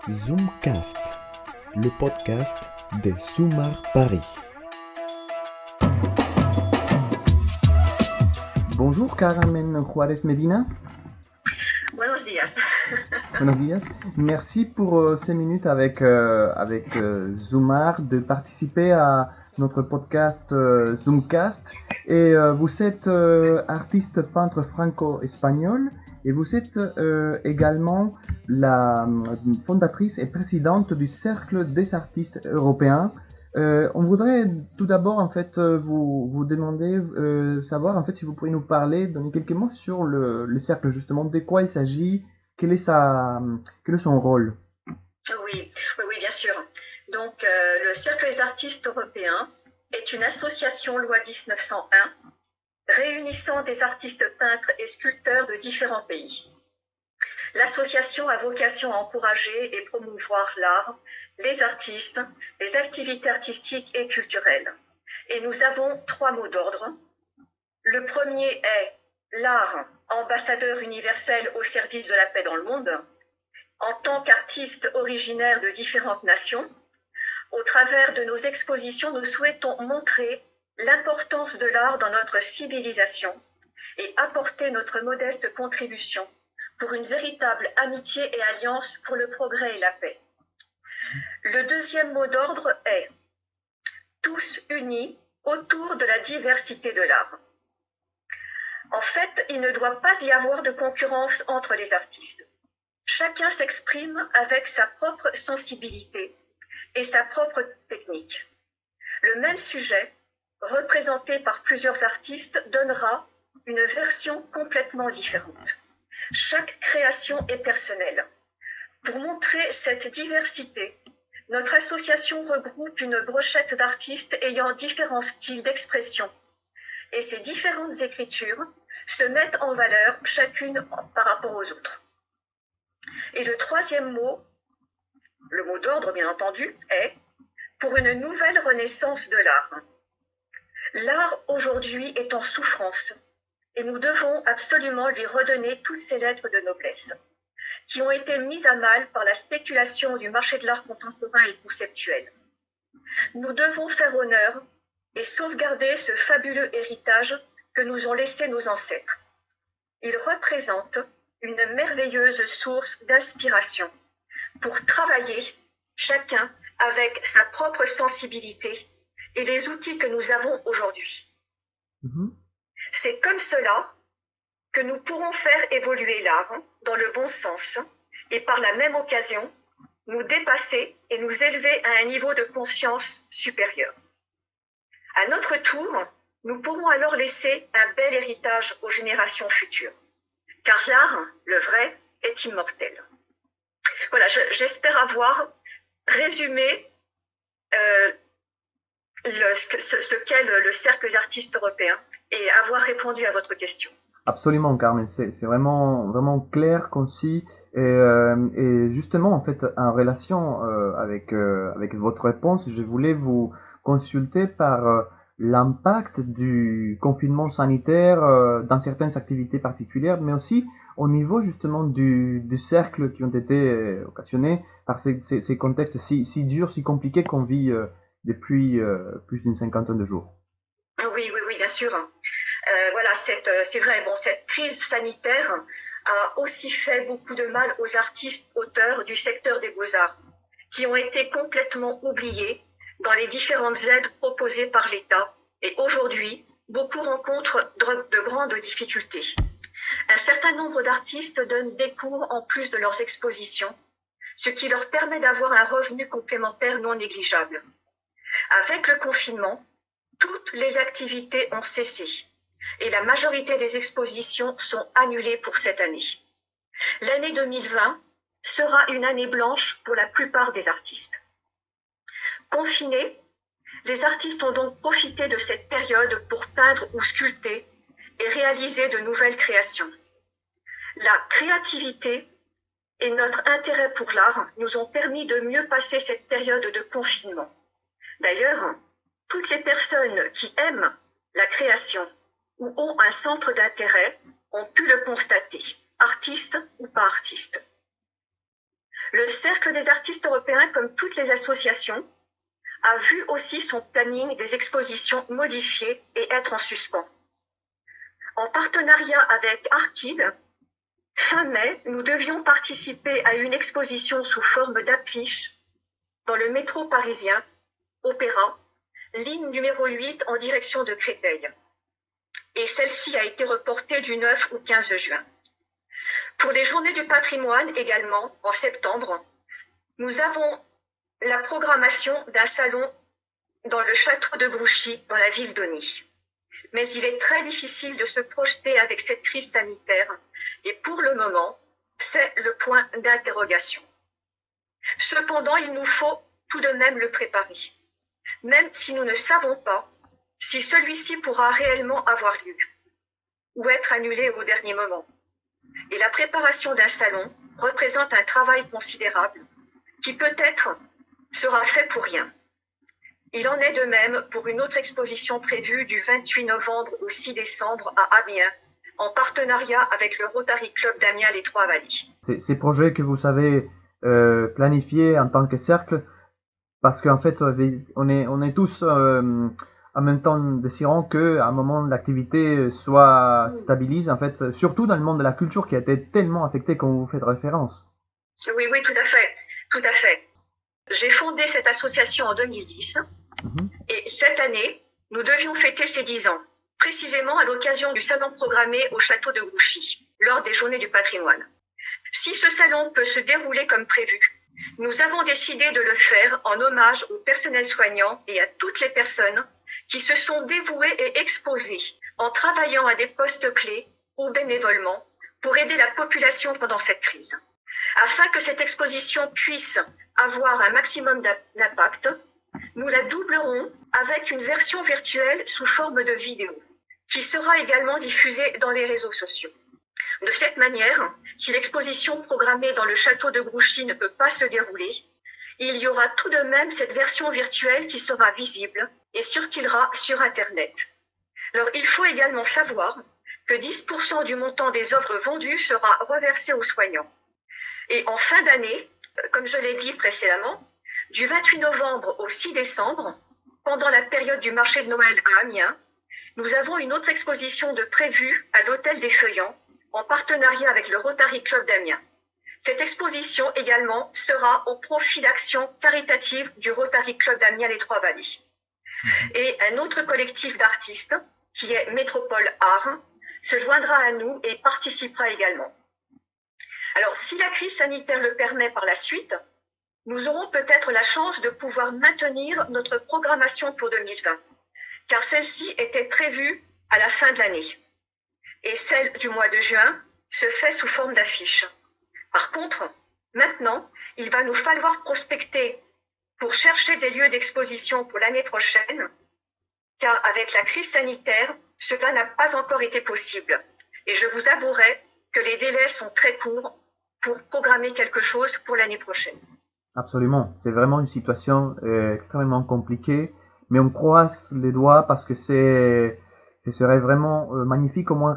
Zoomcast, le podcast de Zoomar Paris. Bonjour Carmen Juárez Medina. Buenos días. Buenos días. Merci pour ces minutes avec Zoomar de participer à notre podcast Zoomcast. Et vous êtes artiste peintre franco-espagnol et vous êtes également la fondatrice et présidente du Cercle des artistes européens. On voudrait tout d'abord en fait vous demander savoir en fait si vous pourriez nous parler, donner quelques mots sur le cercle justement, de quoi il s'agit, quel est son rôle. Oui, bien sûr. Donc le Cercle des artistes européens est une association loi 1901 réunissant des artistes peintres et sculpteurs de différents pays. L'association a vocation à encourager et promouvoir l'art, les artistes, les activités artistiques et culturelles. Et nous avons 3 mots d'ordre. Le premier est l'art, ambassadeur universel au service de la paix dans le monde. En tant qu'artistes originaires de différentes nations, au travers de nos expositions, nous souhaitons montrer l'importance de l'art dans notre civilisation et apporter notre modeste contribution pour une véritable amitié et alliance pour le progrès et la paix. Le deuxième mot d'ordre est tous unis autour de la diversité de l'art. En fait, il ne doit pas y avoir de concurrence entre les artistes. Chacun s'exprime avec sa propre sensibilité et sa propre technique. Le même sujet, représenté par plusieurs artistes, donnera une version complètement différente. Chaque création est personnelle. Pour montrer cette diversité, notre association regroupe une brochette d'artistes ayant différents styles d'expression. Et ces différentes écritures se mettent en valeur chacune par rapport aux autres. Et le troisième mot, le mot d'ordre bien entendu, est pour une nouvelle renaissance de l'art. L'art aujourd'hui est en souffrance et nous devons absolument lui redonner toutes ses lettres de noblesse, qui ont été mises à mal par la spéculation du marché de l'art contemporain et conceptuel. Nous devons faire honneur et sauvegarder ce fabuleux héritage que nous ont laissé nos ancêtres. Il représente une merveilleuse source d'inspiration pour travailler chacun avec sa propre sensibilité et les outils que nous avons aujourd'hui. C'est comme cela que nous pourrons faire évoluer l'art dans le bon sens et par la même occasion nous dépasser et nous élever à un niveau de conscience supérieur. À notre tour, nous pourrons alors laisser un bel héritage aux générations futures, car l'art, le vrai, est immortel. Voilà, j'espère avoir résumé ce qu'est le Cercle des artistes européens et avoir répondu à votre question. Absolument, Carmen, c'est vraiment clair, concis et justement en fait en relation avec votre réponse, je voulais vous consulter par l'impact du confinement sanitaire dans certaines activités particulières, mais aussi au niveau justement du cercle qui ont été occasionnés par ces contextes si durs, si compliqués qu'on vit depuis plus d'une cinquantaine de jours. Oui, bien sûr. Voilà, c'est vrai, cette crise sanitaire a aussi fait beaucoup de mal aux artistes auteurs du secteur des beaux-arts, qui ont été complètement oubliés dans les différentes aides proposées par l'État. Et aujourd'hui, beaucoup rencontrent de grandes difficultés. Un certain nombre d'artistes donnent des cours en plus de leurs expositions, ce qui leur permet d'avoir un revenu complémentaire non négligeable. Avec le confinement, toutes les activités ont cessé et la majorité des expositions sont annulées pour cette année. L'année 2020 sera une année blanche pour la plupart des artistes. Confinés, les artistes ont donc profité de cette période pour peindre ou sculpter et réaliser de nouvelles créations. La créativité et notre intérêt pour l'art nous ont permis de mieux passer cette période de confinement. D'ailleurs, toutes les personnes qui aiment la création ou ont un centre d'intérêt ont pu le constater, artistes ou pas artistes. Le Cercle des artistes européen, comme toutes les associations, a vu aussi son planning des expositions modifié et être en suspens. En partenariat avec Arcide, fin mai, nous devions participer à une exposition sous forme d'affiche dans le métro parisien, Opéra, ligne numéro 8 en direction de Créteil. Et celle-ci a été reportée du 9 au 15 juin. Pour les Journées du patrimoine également, en septembre, nous avons la programmation d'un salon dans le château de Grouchy, dans la ville d'Osny. Mais il est très difficile de se projeter avec cette crise sanitaire et pour le moment, c'est le point d'interrogation. Cependant, il nous faut tout de même le préparer, même si nous ne savons pas si celui-ci pourra réellement avoir lieu ou être annulé au dernier moment. Et la préparation d'un salon représente un travail considérable qui peut-être sera fait pour rien. Il en est de même pour une autre exposition prévue du 28 novembre au 6 décembre à Amiens, en partenariat avec le Rotary Club d'Amiens les Trois-Vallées. Ces projets que vous savez planifier en tant que cercle, parce qu'en fait, on est tous en même temps désirant qu'à un moment l'activité soit stabilise, en fait, surtout dans le monde de la culture qui a été tellement affecté comme vous faites référence. Oui, tout à fait, tout à fait. J'ai fondé cette association en 2010 et cette année, nous devions fêter ses 10 ans, précisément à l'occasion du salon programmé au château de Grouchy, lors des Journées du patrimoine. Si ce salon peut se dérouler comme prévu, nous avons décidé de le faire en hommage au personnel soignant et à toutes les personnes qui se sont dévouées et exposées en travaillant à des postes clés ou bénévolement pour aider la population pendant cette crise. Afin que cette exposition puisse avoir un maximum d'impact, nous la doublerons avec une version virtuelle sous forme de vidéo, qui sera également diffusée dans les réseaux sociaux. De cette manière, si l'exposition programmée dans le château de Grouchy ne peut pas se dérouler, il y aura tout de même cette version virtuelle qui sera visible et circulera sur Internet. Alors, il faut également savoir que 10% du montant des œuvres vendues sera reversé aux soignants. Et en fin d'année, comme je l'ai dit précédemment, du 28 novembre au 6 décembre, pendant la période du marché de Noël à Amiens, nous avons une autre exposition de prévue à l'Hôtel des Feuillants, en partenariat avec le Rotary Club d'Amiens. Cette exposition également sera au profit d'actions caritatives du Rotary Club d'Amiens les Trois-Vallées. Et un autre collectif d'artistes, qui est Métropole Art, se joindra à nous et participera également. Alors, si la crise sanitaire le permet par la suite, nous aurons peut-être la chance de pouvoir maintenir notre programmation pour 2020, car celle-ci était prévue à la fin de l'année. Et celle du mois de juin se fait sous forme d'affiche. Par contre, maintenant, il va nous falloir prospecter pour chercher des lieux d'exposition pour l'année prochaine, car avec la crise sanitaire, cela n'a pas encore été possible. Et je vous avouerai que les délais sont très courts pour programmer quelque chose pour l'année prochaine. Absolument, c'est vraiment une situation extrêmement compliquée, mais on croise les doigts parce que ce serait vraiment magnifique au moins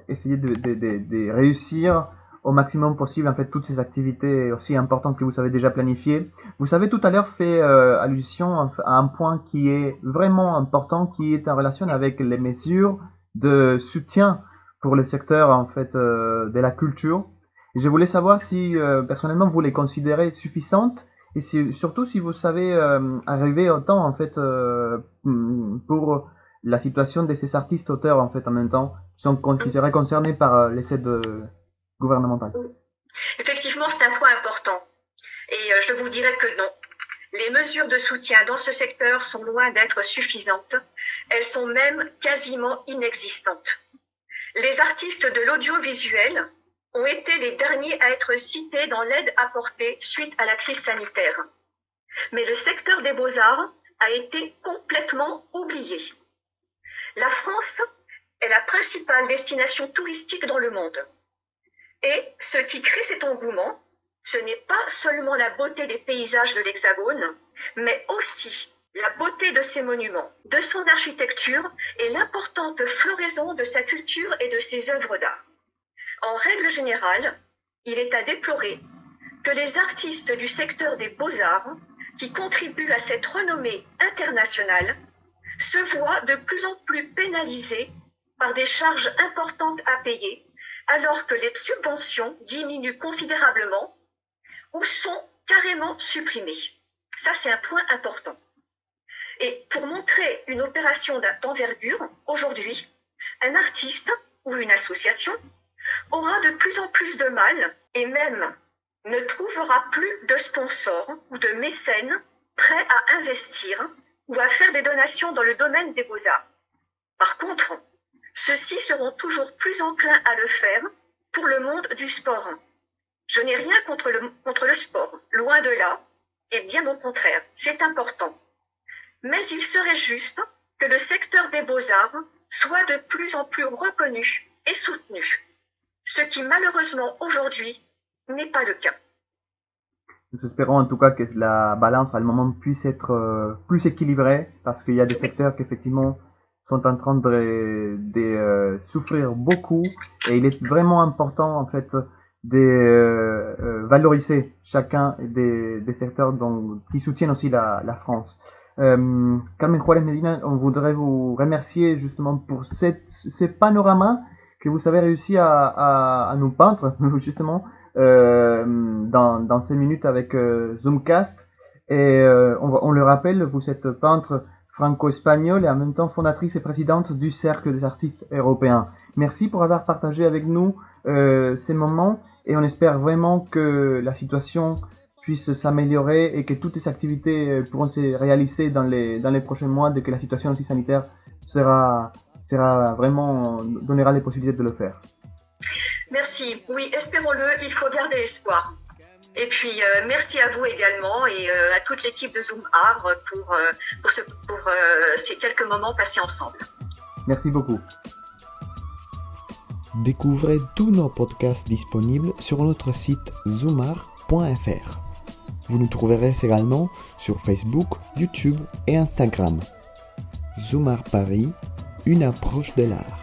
essayer de réussir au maximum possible en fait toutes ces activités aussi importantes que vous avez déjà planifiées. Vous avez tout à l'heure fait allusion à un point qui est vraiment important, qui est en relation avec les mesures de soutien pour le secteur en fait de la culture. Et je voulais savoir si personnellement vous les considérez suffisantes et surtout si vous savez arriver au temps en fait pour la situation de ces artistes auteurs en fait en même temps qui seraient concernés par les aides gouvernementales. Effectivement, c'est un point important et je vous dirais que non. Les mesures de soutien dans ce secteur sont loin d'être suffisantes. Elles sont même quasiment inexistantes. Les artistes de l'audiovisuel ont été les derniers à être cités dans l'aide apportée suite à la crise sanitaire. Mais le secteur des beaux-arts a été complètement oublié. La France est la principale destination touristique dans le monde. Et ce qui crée cet engouement, ce n'est pas seulement la beauté des paysages de l'Hexagone, mais aussi la beauté de ses monuments, de son architecture et l'importante floraison de sa culture et de ses œuvres d'art. En règle générale, il est à déplorer que les artistes du secteur des beaux-arts, qui contribuent à cette renommée internationale, se voient de plus en plus pénalisés par des charges importantes à payer, alors que les subventions diminuent considérablement ou sont carrément supprimées. Ça, c'est un point important. Et pour montrer une opération d'envergure, aujourd'hui, un artiste ou une association aura de plus en plus de mal et même ne trouvera plus de sponsors ou de mécènes prêts à investir ou à faire des donations dans le domaine des beaux-arts. Par contre, ceux-ci seront toujours plus enclins à le faire pour le monde du sport. Je n'ai rien contre le sport, loin de là, et bien au contraire, c'est important. Mais il serait juste que le secteur des beaux-arts soit de plus en plus reconnu et soutenu, ce qui malheureusement aujourd'hui n'est pas le cas. Nous espérons en tout cas que la balance à le moment puisse être plus équilibrée, parce qu'il y a des secteurs qui effectivement sont en train de souffrir beaucoup, et il est vraiment important en fait de valoriser chacun des secteurs qui soutiennent aussi la France. Carmen Juárez Medina, on voudrait vous remercier justement pour ce panorama que vous avez réussi à nous peindre justement dans ces minutes avec Zoomcast. Et on le rappelle, vous êtes peintre franco-espagnole et en même temps fondatrice et présidente du Cercle des artistes européens. Merci pour avoir partagé avec nous ces moments, et on espère vraiment que la situation puisse s'améliorer et que toutes les activités pourront se réaliser dans les prochains mois, dès que la situation anti-sanitaire sera vraiment donnera les possibilités de le faire. Merci. Oui, espérons-le, il faut garder espoir. Et puis, merci à vous également et à toute l'équipe de Zoom Art pour ces quelques moments passés ensemble. Merci beaucoup. Découvrez tous nos podcasts disponibles sur notre site zoomart.fr. Vous nous trouverez également sur Facebook, YouTube et Instagram. Zoom Art Paris, une approche de l'art.